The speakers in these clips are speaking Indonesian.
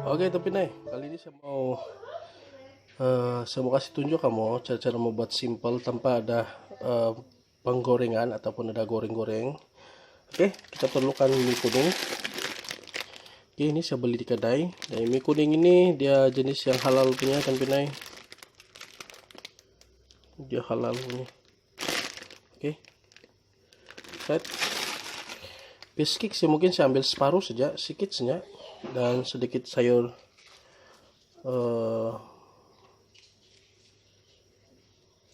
Oke, tapi nih kali ini saya mau kasih tunjuk kamu cara-cara membuat simple tanpa ada penggorengan ataupun ada goreng-goreng. Oke, kita perlukan mie kuning. Oke, ini saya beli di kedai. Dan mie kuning ini dia jenis yang halal punya, tapi nih dia halal punya. Oke, set. Biskuit sih mungkin saya ambil separuh saja, sedikit saja, dan sedikit sayur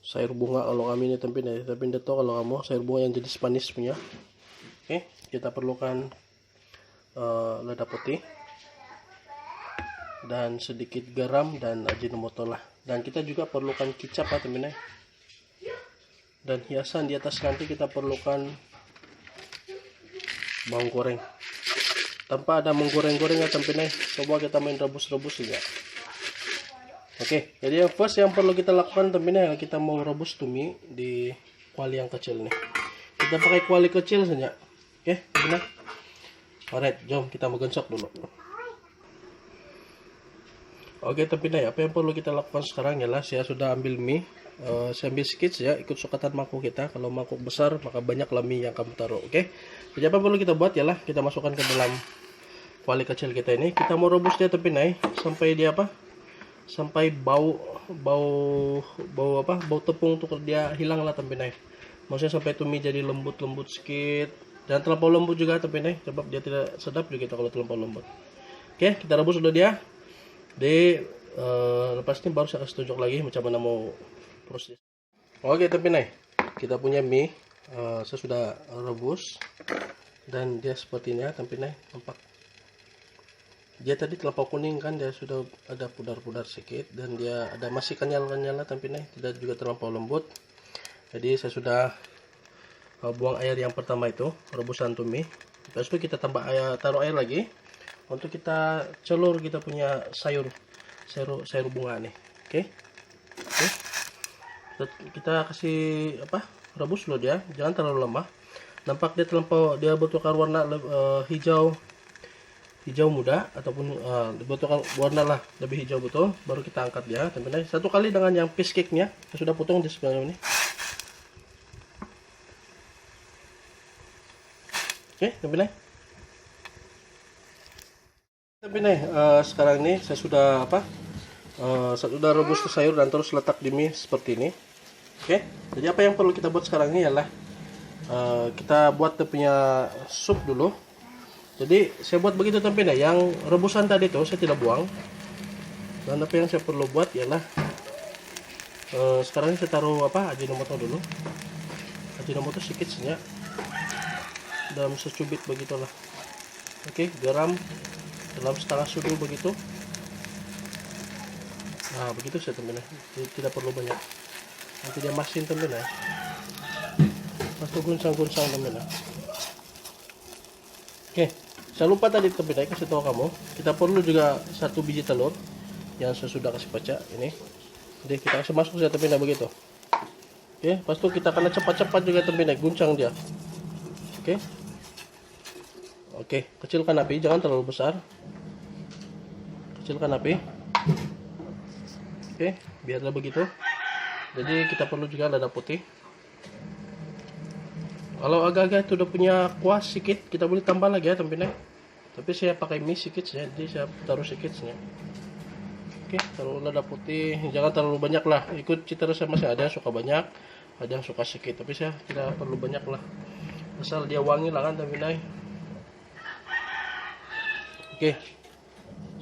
sayur bunga kalau kami ini tapi tidak tahu kalau kamu sayur bunga yang jenis manis punya. Oke, kita perlukan lada putih dan sedikit garam dan ajinomoto lah, dan kita juga perlukan kecap ya teman-teman. Dan hiasan di atas nanti kita perlukan bawang goreng. Tanpa ada menggoreng-goreng ya teman-teman, coba kita main rebus-rebus saja. Oke, jadi yang perlu kita lakukan teman-teman, kita mau rebus mie di kuali yang kecil nih. Kita pakai kuali kecil saja. Oke, benar. Alright, jom kita menggosok dulu. Oke, teman-teman, apa yang perlu kita lakukan sekarang ialah saya sudah ambil mie. Saya ambil sedikit ya, ikut sukatan mangkuk kita. Kalau mangkuk besar maka banyaklah mie yang kamu taruh. Oke, jadi apa yang perlu kita buat ialah kita masukkan ke dalam kuali kecil kita ini. Kita mau rebus dia teman-teman sampai dia apa? Sampai bau tepung tuh dia hilang lah teman-teman. Maksudnya sampai mie jadi lembut-lembut sedikit. Jangan terlampau lembut juga teman-teman, sebab dia tidak sedap juga kalau terlampau lembut. Oke, kita rebus dulu dia. Lepas ini baru saya kasih tunjuk lagi macam mana mau proses. Oke teman-teman, kita punya mie saya sudah rebus dan dia seperti ini ya teman-teman. Nampak dia tadi terlampau kuning kan, dia sudah ada pudar-pudar sedikit dan dia ada masih kenyal-kenyal teman-teman, tidak juga terlampau lembut. Jadi saya sudah buang air yang pertama itu rebusan mie. Terus itu kita tambah air, taruh air lagi untuk kita celur kita punya sayur bunga nih. Oke. Kita kasih rebus dulu dia, jangan terlalu lama. Nampak dia dia bertukar warna hijau muda ataupun bertukar warna lah lebih hijau betul, baru kita angkat dia teman-teman. Satu kali dengan yang piece cake-nya saya sudah potong di sebelah ini. Oke teman-teman. Sekarang ini saya sudah rebus sayur dan terus letak di mie seperti ini. Oke, jadi apa yang perlu kita buat sekarang ini adalah kita buat punya sup dulu. Jadi saya buat begitu teman-teman. Yang rebusan tadi itu saya tidak buang. Dan apa yang saya perlu buat ialah sekarang ini saya taruh ajinomoto dulu. Ajinomoto sedikit saja, dalam secubit begitulah. Oke, garam dalam setengah sudu begitu. Nah begitu saya teman-teman, tidak perlu banyak, nanti dia masin teman-teman ya. Lalu guncang-guncang teman-teman. Oke, saya lupa tadi teman-teman kasih tahu kamu, kita perlu juga 1 biji telur yang saya sudah kasih pecah ini. Jadi kita kasih masuk saja teman-teman begitu. Oke, pas itu kita kena cepat-cepat juga teman-teman, guncang dia. Oke, kecilkan api, jangan terlalu besar. Kecilkan api. Oke, biarlah begitu. Jadi kita perlu juga lada putih. Kalau agak-agak itu udah punya kuah sedikit, kita boleh tambah lagi ya teman-teman. Tapi saya pakai mie sedikit saja, jadi saya taruh sedikit saja. Oke, taruh lada putih, jangan terlalu banyak lah. Ikut cita rasa masih ada yang suka banyak, ada yang suka sedikit. Tapi saya tidak perlu banyak lah. Asal dia wangi lah kan teman-teman. Oke,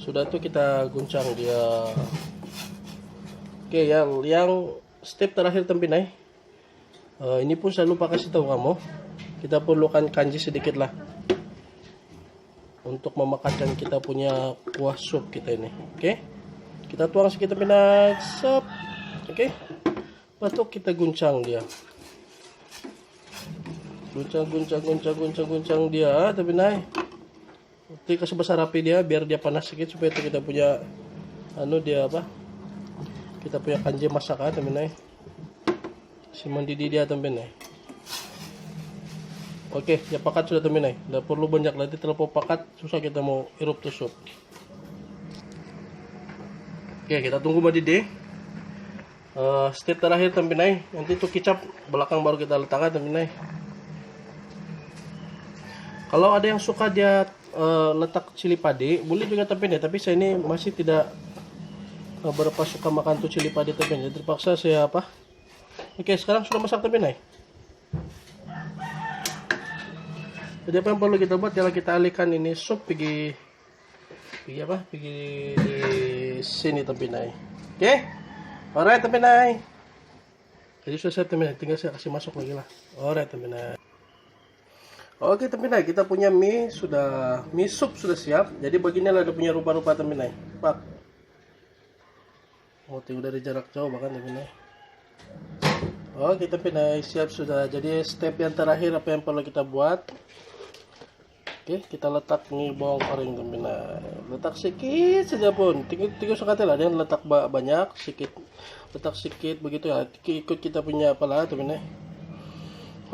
sudah tuh kita guncang dia. Oke, yang step terakhir teman-teman, ini pun saya lupa kasih tahu kamu, kita perlukan kanji sedikit lah untuk memakatkan kita punya kuah sup kita ini. Oke, kita tuang sedikit teman-teman. Sup. Oke, batuk kita guncang dia, guncang dia teman-teman. Nanti kasih besar api dia biar dia panas sedikit supaya itu kita punya kita punya kanji masakan teman-teman. Si mendidih dia teman-teman. Oke, ya pakat sudah teman-teman. Tidak perlu banyak lagi, terlalu pakat susah kita mau hirup tuh sup. Oke, kita tunggu mendidih. Step terakhir Tempinai, nanti tuh kicap belakang baru kita letakkan Tempinai. Kalau ada yang suka dia letak cili padi, boleh juga Tempinai, tapi saya ini masih tidak berapa suka makan tuh cili padi Tempinai, jadi terpaksa saya apa. Oke, sekarang sudah masak Tempinai. Jadi apa yang perlu kita buat, adalah kita alihkan ini sup pergi di sini Tempinai. Oke, alright Tempinai. Jadi sudah siap Tempinai, tinggal saya kasih masuk lagi lah. Alright Tempinai. Oke Tempinai, kita punya mie sup sudah siap. Jadi beginilah ada punya rupa-rupa Tempinai. Pak. Oh, tinggal dari jarak jauh bahkan Tempinai. Oke Tempinai, siap sudah. Jadi step yang terakhir apa yang perlu kita buat? Oke, kita letak nih bawang goreng Tempinai. Letak sedikit saja pun. Tiga sekali lah. Jangan letak banyak, sedikit. Letak sedikit begitu ya. Ikut kita punya apalah Tempinai.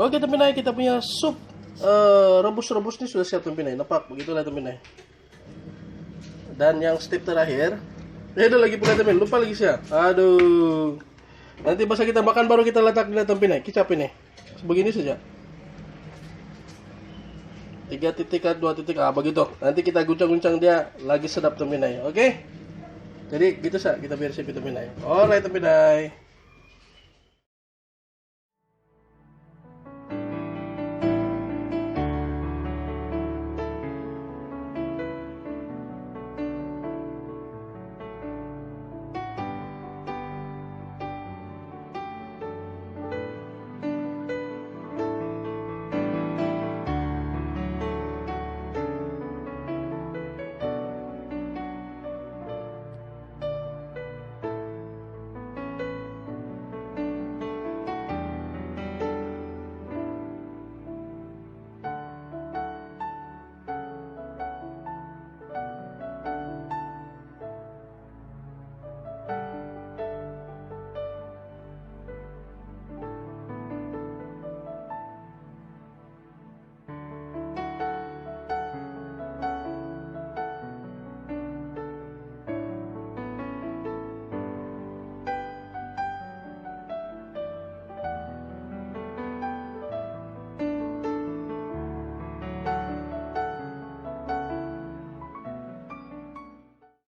Oke Tempinai, kita punya sup rebus-rebus ini sudah siap Tempinai. Nampak begitulah Tempinai. Dan yang step terakhir, ada lagi pula Tempinai. Lupa lagi siap. Aduh. Nanti pas kita makan baru kita letak di Tempinai. Kicap ini. Begini saja. 3 titik, 2 titik, begitu. Nanti kita guncang-guncang dia lagi sedap Tempinai. Oke? Jadi gitu sah kita biar siap Tempinai. Alright Tempinai.